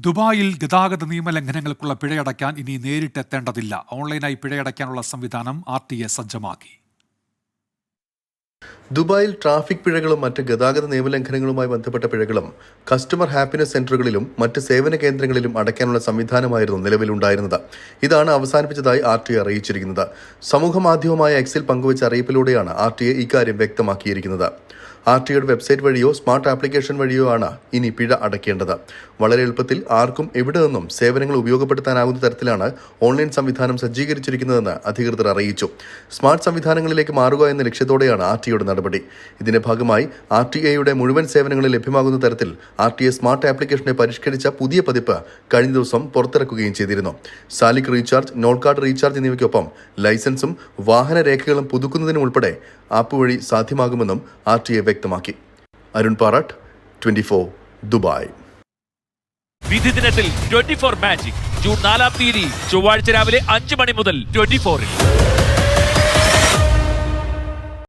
ദുബായിൽ ഗതാഗത നിയമലംഘനങ്ങൾക്കുള്ള പിഴയടയ്ക്കാൻ ഇനി നേരിട്ടെത്തേണ്ടതില്ല. ഓൺലൈനായി പിഴയടയ്ക്കാനുള്ള സംവിധാനം RTA സജ്ജമാക്കി. ദുബായിൽ ട്രാഫിക് പിഴകളും മറ്റ് ഗതാഗത നിയമലംഘനങ്ങളുമായി ബന്ധപ്പെട്ട പിഴകളും കസ്റ്റമർ ഹാപ്പിനെസ് സെന്ററുകളിലും മറ്റ് സേവന കേന്ദ്രങ്ങളിലും അടയ്ക്കാനുള്ള സംവിധാനമായിരുന്നു നിലവിലുണ്ടായിരുന്നത്. ഇതാണ് അവസാനിപ്പിച്ചതായി RTA അറിയിച്ചിരിക്കുന്നത്. സമൂഹമാധ്യമമായ എക്സിൽ പങ്കുവച്ച അറിയിപ്പിലൂടെയാണ് RTA ഇക്കാര്യം വ്യക്തമാക്കിയിരിക്കുന്നത്. RTAയുടെ വെബ്സൈറ്റ് വഴിയോ സ്മാർട്ട് ആപ്ലിക്കേഷൻ വഴിയോ ആണ് ഇനി പിഴ അടയ്ക്കേണ്ടത്. വളരെ എളുപ്പത്തിൽ ആർക്കും എവിടെ നിന്നും സേവനങ്ങൾ ഉപയോഗപ്പെടുത്താനാകുന്ന തരത്തിലാണ് ഓൺലൈൻ സംവിധാനം സജ്ജീകരിച്ചിരിക്കുന്നതെന്ന് അധികൃതർ അറിയിച്ചു. സ്മാർട്ട് സംവിധാനങ്ങളിലേക്ക് മാറുക എന്ന ലക്ഷ്യത്തോടെയാണ് RTAയുടെ നടപടി. ഇതിന്റെ ഭാഗമായി RTAയുടെ മുഴുവൻ സേവനങ്ങളും ലഭ്യമാകുന്ന തരത്തിൽ RTA സ്മാർട്ട് ആപ്ലിക്കേഷനെ പരിഷ്കരിച്ച പുതിയ പതിപ്പ് കഴിഞ്ഞ ദിവസം പുറത്തിറക്കുകയും ചെയ്തിരുന്നു. Salik recharge, Nol card recharge എന്നിവയ്ക്കൊപ്പം ലൈസൻസും വാഹന രേഖകളും പുതുക്കുന്നതിനും ഉൾപ്പെടെ ആപ്പ് വഴി സാധ്യമാകുമെന്നും RTA വ്യക്തമാക്കി. അരുൺ പാറാട്ട്, 24 ദുബായ്. വിധി ദിനത്തിൽ 24 മാജിക് ജൂൺ 4 ചൊവ്വാഴ്ച രാവിലെ 5 മണി മുതൽ 24-ൽ.